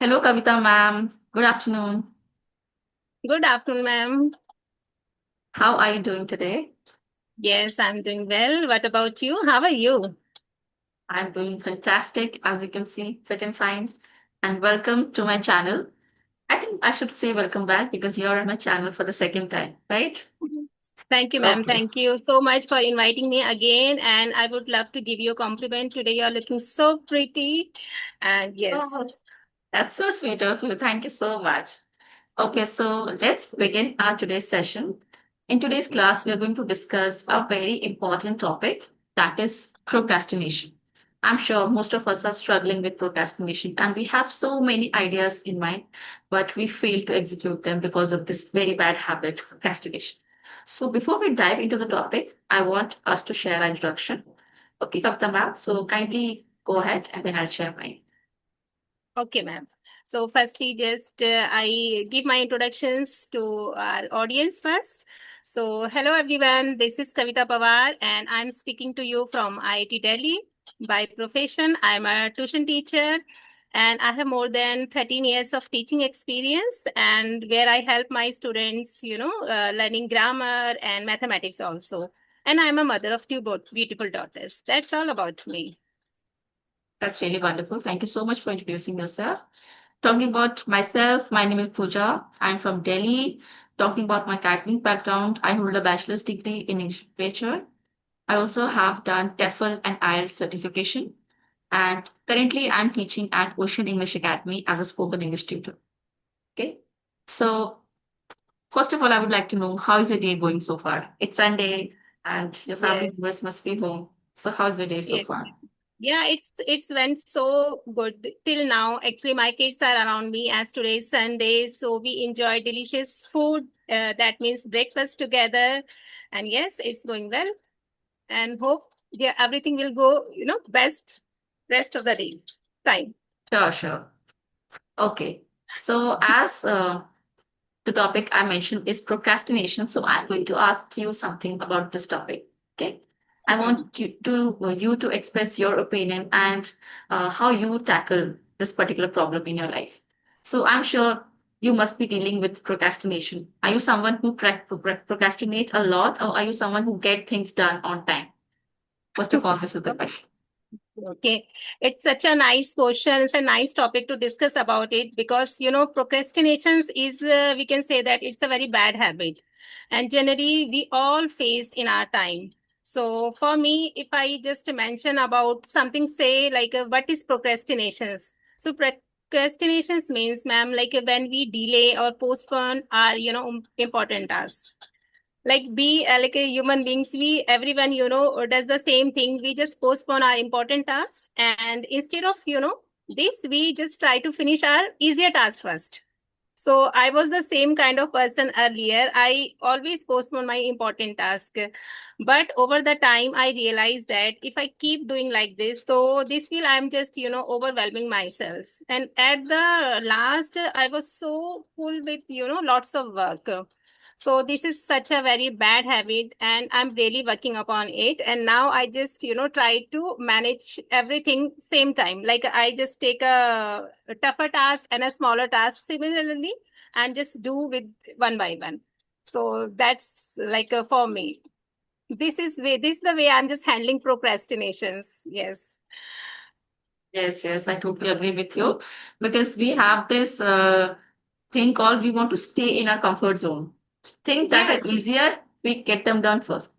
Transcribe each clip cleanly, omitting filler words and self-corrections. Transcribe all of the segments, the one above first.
Hello, Kavita ma'am. Good afternoon. Good afternoon, ma'am. How are you doing today? Yes, I'm doing well. What about you? How are you? I'm doing fantastic, as you can see, fit and fine. And welcome to my channel. I think I should say welcome back because you're on my channel for the second time, right? Thank you, ma'am. Okay. Thank you so much for inviting me again. And I would love to give you a compliment. Today, you're looking so pretty. And Oh, yes. that's so sweet of you. Thank you so much. Okay, so let's begin our today's session. In today's class, Yes. we are going to discuss a very important topic that is procrastination. I'm sure most of us are struggling with procrastination and we have so many ideas in mind, but we fail to execute them because of this very bad habit, procrastination. So before we dive into the topic, I want us to share our introduction. Okay, Kavita ma'am, so kindly go ahead and then I'll share mine. Okay, ma'am. So, firstly, just I give my introductions to our audience first. So, hello everyone. This is Kavita Pawar, and I'm speaking to you from IIT Delhi. By profession, I'm a tuition teacher, and I have more than 13 years of teaching experience, and where I help my students, learning grammar and mathematics also. And I'm a mother of two beautiful daughters. That's all about me. That's really wonderful. Thank you so much for introducing yourself. Talking about myself, my name is Pooja. I'm from Delhi. Talking about my academic background, I hold a bachelor's degree in English literature. I also have done TEFL and IELTS certification. And currently, I'm teaching at Ocean English Academy as a spoken English tutor. Okay. So, first of all, I would like to know how is your day going so far? It's Sunday and your family Yes. members must be home. So, how's your day so Yes. far? Yeah, it's went so good till now. Actually, my kids are around me as today is Sunday, so we enjoy delicious food. That means breakfast together, and yes, it's going well. And hope yeah everything will go best rest of the day time. Sure, sure. Okay. So, as the topic I mentioned is procrastination. So I'm going to ask you something about this topic. Okay. I Mhm. want you to express your opinion and how you tackle this particular problem in your life. So I'm sure you must be dealing with procrastination. Are you someone who procrastinate a lot, or are you someone who get things done on time? First of all, this is the question. Okay, it's such a nice question. It's a nice topic to discuss about it because procrastinations is we can say that it's a very bad habit, and generally we all faced in our time. So for me, if I just mention about something, say like what is procrastinations? So procrastinations means, ma'am, like when we delay or postpone our important tasks like be like a human beings, we everyone does the same thing. We just postpone our important tasks, and instead of this, we just try to finish our easier task first. So I was the same kind of person earlier. I always postpone my important task, but over the time I realized that if I keep doing like this, so this will I'm just overwhelming myself, and at the last I was so full with lots of work. So this is such a very bad habit, and I'm really working upon it. And now I just, try to manage everything same time. Like I just take a tougher task and a smaller task similarly, and just do with one by one. So that's like for me. This is the way I'm just handling procrastinations. Yes. Yes, yes, I totally agree with you because we have this thing called we want to stay in our comfort zone. Things that are Yes. easier, we get them done first.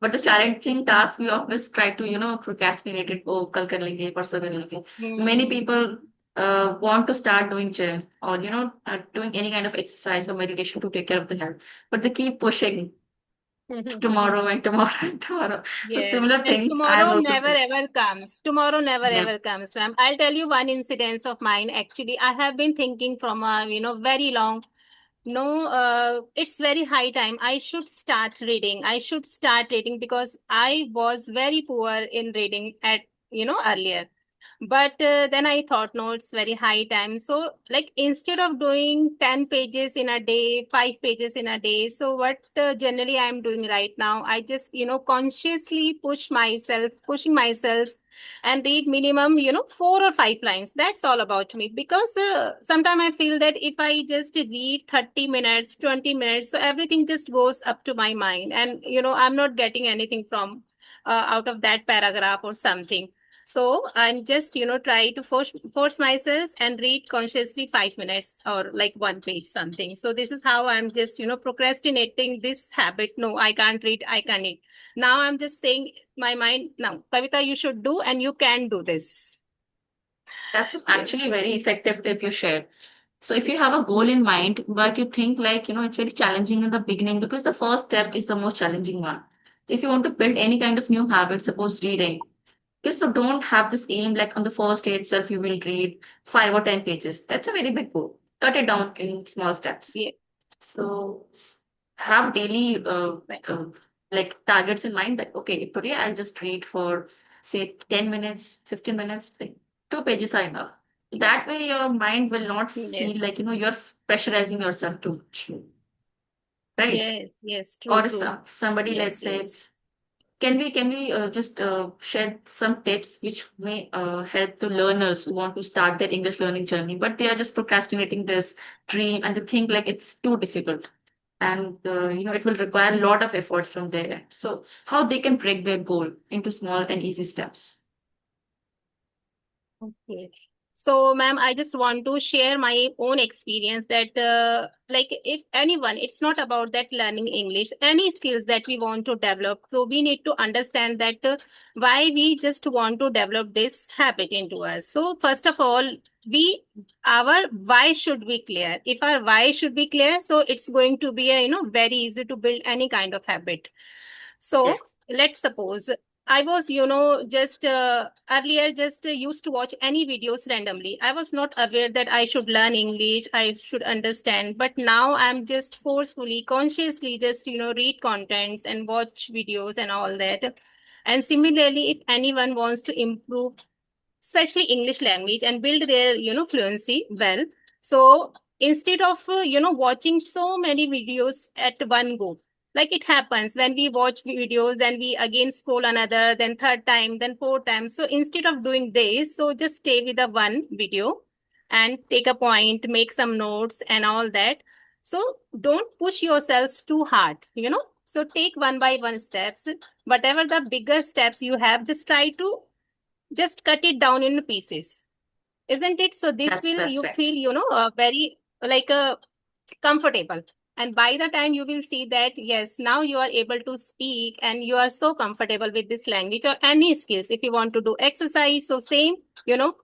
But the Yes. challenging task, we always try to, procrastinate it. Oh, kal kar lenge, parso kar lenge. Many Hmm. people want to start doing gym or, doing any kind of exercise or meditation to take care of the health, but they keep pushing tomorrow and tomorrow and tomorrow. So Yes, similar and thing, I'm tomorrow also never facing. ever comes. Tomorrow never Yeah. ever comes, ma'am. I'll tell you one incidence of mine. Actually, I have been thinking from a very long. No, it's very high time. I should start reading. I should start reading because I was very poor in reading at earlier. But then I thought, no, it's very high time. So, like, instead of doing 10 pages in a day, 5 pages in a day, so what generally I'm doing right now, I just, consciously pushing myself and read minimum, 4 or 5 lines. That's all about me. Because sometimes I feel that if I just read 30 minutes, 20 minutes, so everything just goes up to my mind. And, I'm not getting anything from out of that paragraph or something. So I'm just, try to force myself and read consciously 5 minutes or like one page something. So this is how I'm just, procrastinating this habit. No, I can't read. I can't read. Now I'm just saying my mind, now, Kavita, you should do and you can do this. That's actually Yes. very effective tip you shared. So if you have a goal in mind, but you think like, it's very challenging in the beginning because the first step is the most challenging one. If you want to build any kind of new habit, suppose reading, okay, so don't have this aim like on the first day itself you will read 5 or 10 pages. That's a very big goal. Cut it down in small steps. Yeah. So have daily like targets in mind that okay, today I'll just read for say 10 minutes, 15 minutes, like 2 pages are enough. That Yes. way your mind will not Yes. feel like you're pressurizing yourself too much, right? Yes. Yes. True. Or if True. somebody, Yes. let's say, Yes. can we just share some tips which may help to learners who want to start their English learning journey, but they are just procrastinating this dream and they think like it's too difficult and it will require a lot of efforts from their end. So how they can break their goal into small and easy steps? Okay. So, ma'am, I just want to share my own experience that, like, if anyone, it's not about that learning English, any skills that we want to develop. So, we need to understand that why we just want to develop this habit into us. So, first of all, our why should be clear. If our why should be clear, so it's going to be, very easy to build any kind of habit. So, Yes, let's suppose I was, just earlier just used to watch any videos randomly. I was not aware that I should learn English, I should understand. But now I'm just forcefully, consciously just, read contents and watch videos and all that. And similarly, if anyone wants to improve especially English language and build their, fluency well. So instead of, watching so many videos at one go, like it happens when we watch videos, then we again scroll another, then third time, then fourth time. So instead of doing this, so just stay with the one video and take a point, make some notes and all that. So don't push yourselves too hard, So take one by one steps. Whatever the bigger steps you have, just try to just cut it down in pieces, isn't it? So this will that's you right. feel, very like comfortable. And by the time you will see that, yes, now you are able to speak and you are so comfortable with this language or any skills. If you want to do exercise, so same, you know,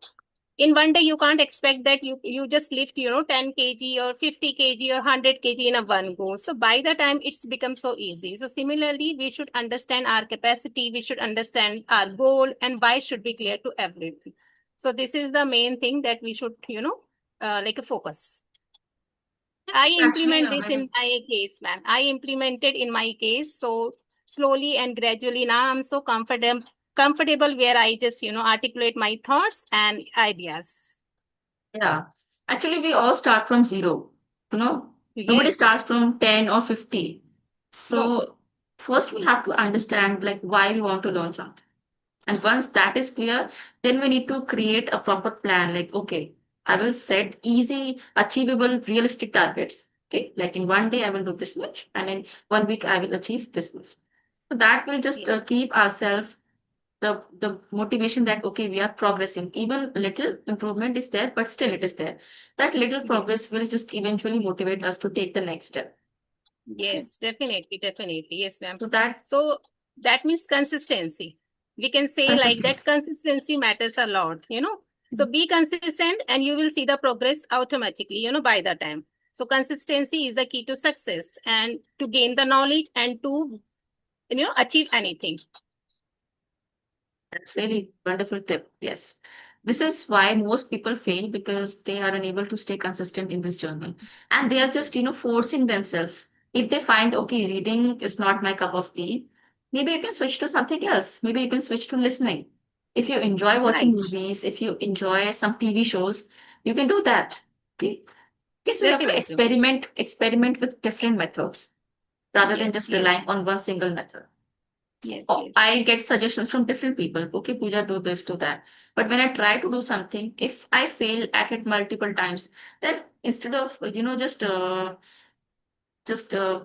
in one day you can't expect that you just lift 10 kg or 50 kg or 100 kg in a one go. So by the time it's become so easy. So similarly we should understand our capacity, we should understand our goal, and why should be clear to everyone. So this is the main thing that we should like a focus. I Actually, implement this in my case, ma'am. I implemented in my case. So slowly and gradually now I'm so comfortable where I just, articulate my thoughts and ideas. yeah. Actually, we all start from zero. You know, nobody starts Yes. from 10 or 50. No. So first we have to understand like why we want to learn something. And once that is clear, then we need to create a proper plan. Like, okay, I will set easy, achievable, realistic targets. Okay, like in one day I will do this much, and in 1 week I will achieve this much. So that will just Yes. keep ourselves the motivation that okay, we are progressing. Even little improvement is there, but still it is there. That little Yes. progress will just eventually motivate us to take the next step. Okay, Yes. Definitely. Definitely. Yes, ma'am. so that So that means consistency. We can say like that consistency. consistency matters a lot. So be consistent and you will see the progress automatically, by the time. So consistency is the key to success and to gain the knowledge and to, achieve anything. That's really wonderful tip. Yes. This is why most people fail because they are unable to stay consistent in this journey. And they are just, forcing themselves. If they find, okay, reading is not my cup of tea, maybe you can switch to something else. Maybe you can switch to listening. If you enjoy watching Right. movies, if you enjoy some TV shows, you can do that. Okay. Okay, so you have to Definitely, ma'am. experiment with different methods rather than Yes, just yes, relying on one single method. So yes, yes. I get suggestions from different people. Okay, Pooja, do this, do that. But when I try to do something, if I fail at it multiple times, then instead of just uh,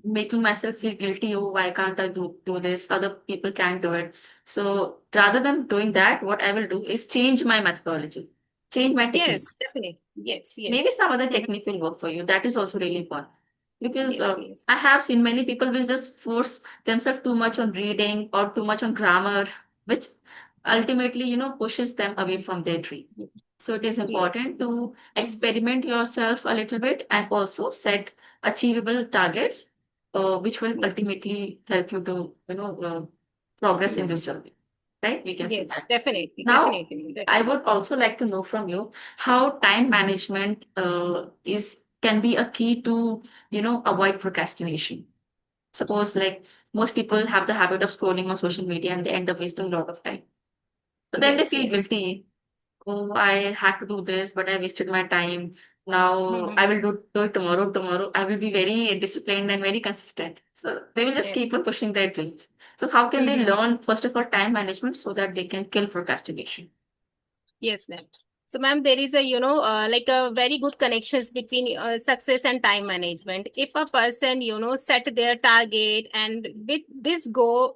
making myself feel guilty, oh, why can't I do this? Other people can't do it. So rather than doing that, what I will do is change my methodology, change my technique. Yes, definitely. Yes, Maybe yes. some other Mhm. technique will work for you. That is also really important because Yes, yes. I have seen many people will just force themselves too much on reading or too much on grammar, which ultimately, pushes them away from their dream. So it is Yes. important to experiment yourself a little bit and also set achievable targets, which will Yes. ultimately help you to, progress in Mhm. this journey. Right? We can say Yes, that. definitely, Now, definitely, I definitely. would also like to know from you how time management is can be a key to, avoid procrastination. Suppose like most people have the habit of scrolling on social media and they end up wasting a lot of time. So then they Yes, feel yes. guilty. Oh, I had to do this, but I wasted my time. Now Mhm. I will do it tomorrow. Tomorrow I will be very disciplined and very consistent. So they will just Yes. keep on pushing their dreams. So how can they Mhm. learn, first of all, time management so that they can kill procrastination? Yes, ma'am. So, ma'am, there is a, like a very good connections between success and time management. If a person, set their target and with this go,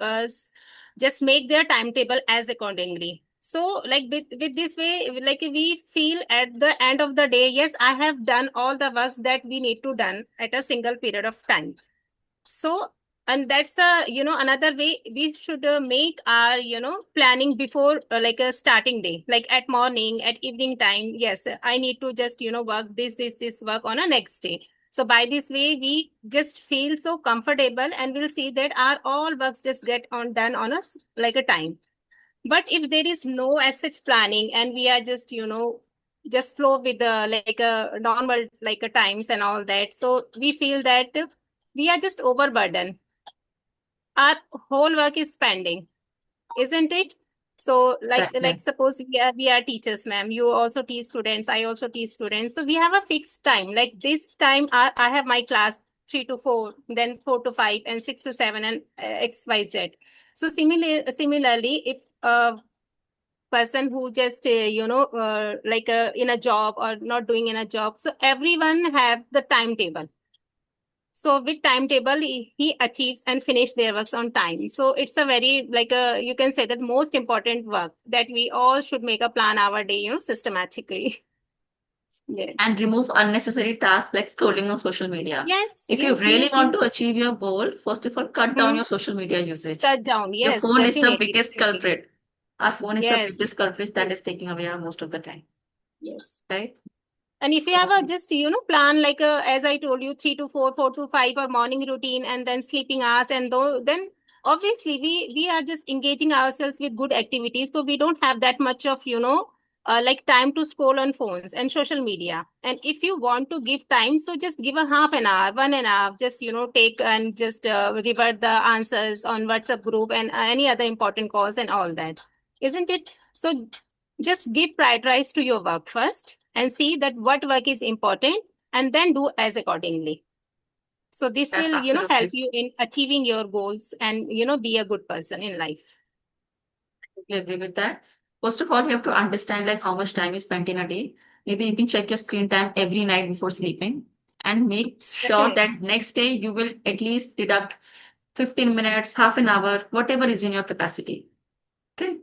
just make their timetable as accordingly. So, like with this way, like we feel at the end of the day, yes, I have done all the works that we need to done at a single period of time. So, and that's another way we should make our planning before like a starting day, like at morning, at evening time. Yes, I need to just work this work on a next day. So by this way we just feel so comfortable and we'll see that our all works just get on done on us like a time. But if there is no as such planning and we are just just flow with the like a normal like a times and all that, so we feel that we are just overburdened. Our whole work is pending, isn't it? So like Exactly. suppose we are teachers, ma'am, you also teach students, I also teach students, so we have a fixed time. Like this time I have my class 3 to 4, then 4 to 5, and 6 to 7, and XYZ. So similarly, if person who just like in a job or not doing in a job, so everyone have the timetable. So with timetable he achieves and finish their works on time. So it's a very like a, you can say that most important work that we all should make a plan our day systematically. And Yes, remove unnecessary tasks like scrolling on social media. yes, If you yes, really yes, want to yes. achieve your goal, first of all, cut down Hmm. your social media usage. Cut down, Your yes, phone is the definitely, biggest definitely. culprit. Our phone is the Yes, biggest culprit that true. is taking away our most of the time, Yes. right? And if you have So, a just plan like as I told you, 3 to 4, 4 to 5, or morning routine, and then sleeping hours, and though then obviously we are just engaging ourselves with good activities, so we don't have that much of like time to scroll on phones and social media. And if you want to give time, so just give a half an hour, 1 and a half, just take and just revert the answers on WhatsApp group and any other important calls and all that, isn't it? So just give prioritize to your work first and see that what work is important, and then do as accordingly. So this that's will, help absolutely. you in achieving your goals and, be a good person in life. I agree with that. First of all, you have to understand like how much time you spent in a day. Maybe you can check your screen time every night before sleeping and make It's sure definitely. that next day you will at least deduct 15 minutes, half an hour, whatever is in your capacity. Okay.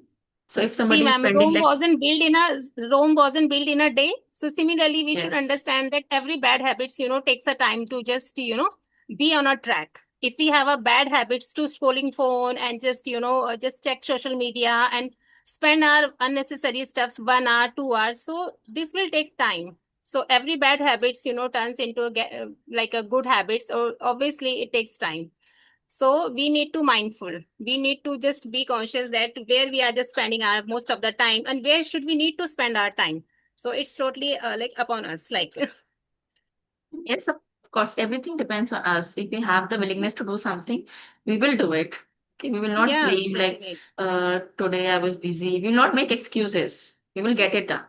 So if See, somebody is ma'am, spending like, Rome wasn't built in a day. So similarly, we should yes, understand that every bad habits, takes a time to just, be on a track. If we have a bad habits to scrolling phone and just, just check social media and spend our unnecessary stuffs 1 hour, 2 hours, so this will take time. So every bad habits, turns into like a good habits, or obviously it takes time. So we need to mindful, we need to just be conscious that where we are just spending our most of the time and where should we need to spend our time. So it's totally like upon us, like yes, of course, everything depends on us. If we have the willingness to do something, we will do it. Okay, we will not Yes, blame like definitely. today I was busy. We will not make excuses. We will get it done.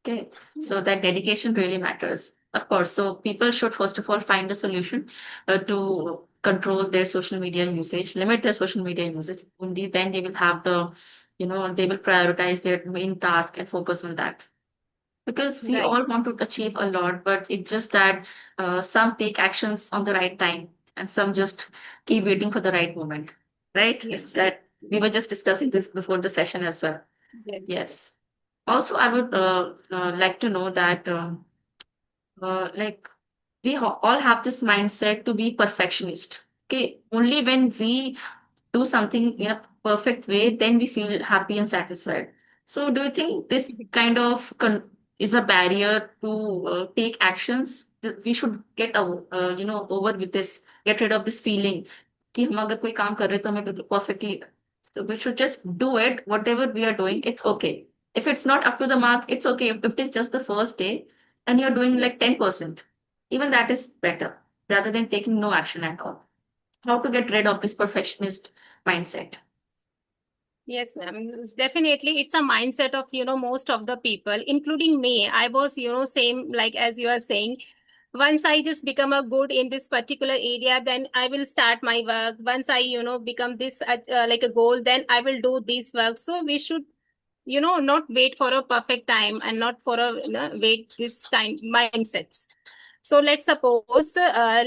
Okay, so that dedication really matters. Of course, so people should first of all find a solution to control their social media usage, limit their social media usage. Only then they will have the, they will prioritize their main task and focus on that. Because we Right. all want to achieve a lot, but it's just that some take actions on the right time and some just keep waiting for the right moment, right? Yes. That we were just discussing this before the session as well. Yes. Yes. Also, I would like to know that, like, we all have this mindset to be perfectionist. Okay, only when we do something in a perfect way, then we feel happy and satisfied. So, do you think this kind of is a barrier to take actions? That we should get over with this, get rid of this feeling कि हम अगर कोई काम कर रहे हैं तो हमें perfectly. So we should just do it. Whatever we are doing, it's okay. If it's not up to the mark, it's okay. If it's just the first day and you're doing like Yes. 10%, even that is better rather than taking no action at all. How to get rid of this perfectionist mindset? Yes, ma'am. Definitely, it's a mindset of, most of the people, including me. I was, same like as you are saying. Once I just become a good in this particular area, then I will start my work. Once I, become this like a goal, then I will do this work. So we should, not wait for a perfect time and not for a, wait this kind mindsets. So let's suppose, no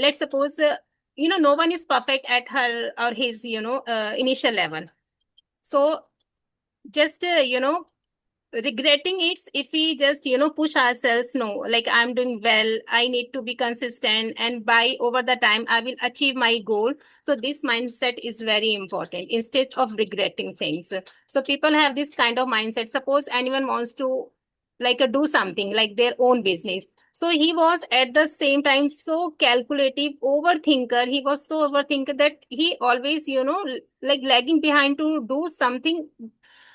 one is perfect at her or his, initial level. So just regretting it if we just push ourselves, no, like I'm doing well, I need to be consistent, and by over the time I will achieve my goal. So this mindset is very important instead of regretting things. So people have this kind of mindset. Suppose anyone wants to like do something like their own business, so he was at the same time so calculative overthinker. He was so overthinker that he always like lagging behind to do something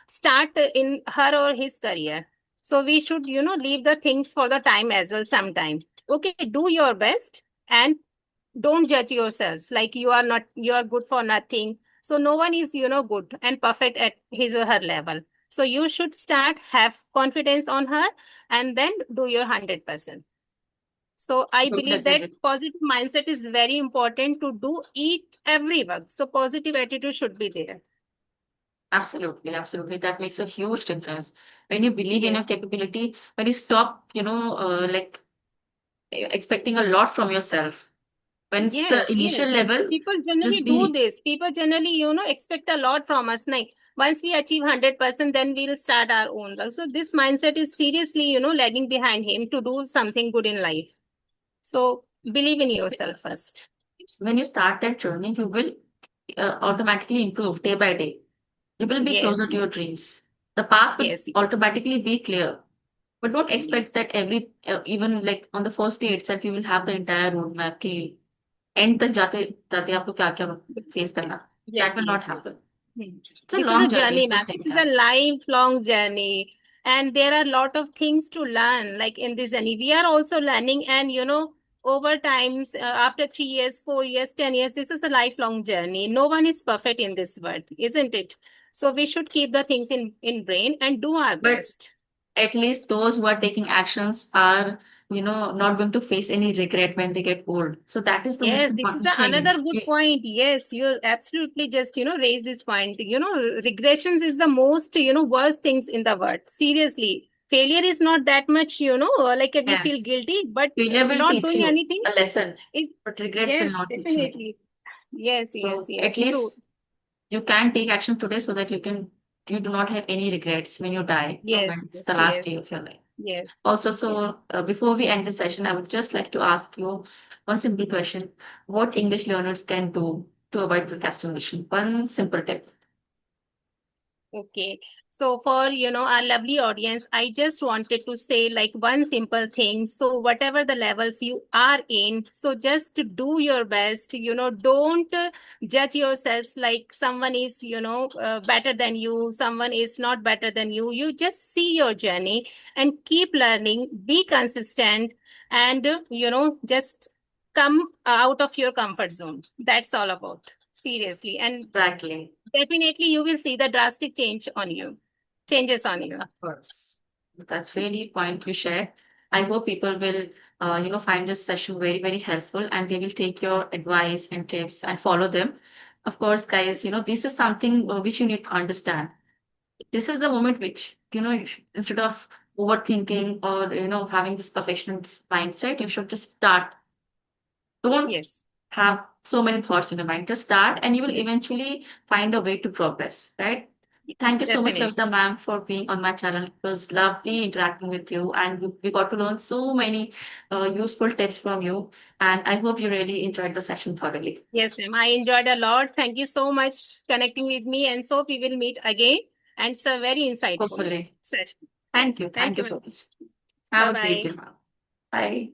start in her or his career. So we should, leave the things for the time as well sometime. Okay, do your best and don't judge yourselves like you are good for nothing. So no one is, good and perfect at his or her level. So you should start, have confidence on her, and then do your 100%. So I Totally believe agree that with. positive mindset is very important to do each every work. So positive attitude should be there. Absolutely, absolutely. That makes a huge difference. When you believe in your Yes. capability, when you stop, like expecting a lot from yourself. When it's the Yes, initial yes. level, People generally just do be, this. People generally, expect a lot from us. Like once we achieve 100%, then we'll start our own work. So this mindset is seriously, lagging behind him to do something good in life. So believe in yourself first. when you start that journey, you will automatically improve day by day. You will be closer Yes, to your dreams. The path will yes, automatically be clear. But don't expect yes, that even like on the first day itself, you will have the entire roadmap कि end तक जाते जाते आपको क्या क्या face करना. yes, That will yes, not yes. happen. Hmm. It's a This is long a journey. journey, It will ma'am. This take is a time. lifelong journey. And there are a lot of things to learn, like in this journey. We are also learning, and over times, after 3 years, 4 years, 10 years, this is a lifelong journey. No one is perfect in this world, isn't it? So we should keep the things in brain and do our But best. at least those who are taking actions are, not going to face any regret when they get old. So that is the most Yes, this is important thing. another good point. Yes, you're absolutely just, raise this point. Regressions is the most, worst things in the world. Seriously. Failure is not that much, like we feel Yes. guilty, but Failure will not teach doing you anything a lesson, is, but regrets will yes, not teach you anything. definitely. Yes, yes, So at yes, true. least you can take action today so that you do not have any regrets when you die, Yes, when it's yes, the last yes, day of your life. yes, Also, yes. so before we end the session, I would just like to ask you one simple question. What English learners can do to avoid procrastination? One simple tip. Okay. So for, our lovely audience, I just wanted to say like one simple thing. So whatever the levels you are in, so just do your best, don't judge yourselves like someone is, better than you, someone is not better than you. You just see your journey and keep learning, be consistent, and, just come out of your comfort zone. That's all about. seriously. And Exactly. definitely you will see the drastic changes on you. Of course. That's really point you shared. I hope people will, find this session very, very helpful and they will take your advice and tips and follow them. Of course, guys, this is something which you need to understand. This is the moment which, instead of overthinking or, having this perfectionist mindset, you should just start. Don't Yes, have so many thoughts in your mind. Just start and you will eventually find a way to progress, right? Thank you so much, definitely. Kavita ma'am, for being on my channel. It was lovely interacting with you, and we got to learn so many useful tips from you. And I hope you really enjoyed the session thoroughly. Yes, ma'am. I enjoyed a lot. Thank you so much connecting with me. And so we will meet again. And it's a very insightful Hopefully. session. Thank you. Yes. Thank Thank you you, ma'am. so much. Bye Have a great day, bye. ma'am. Bye.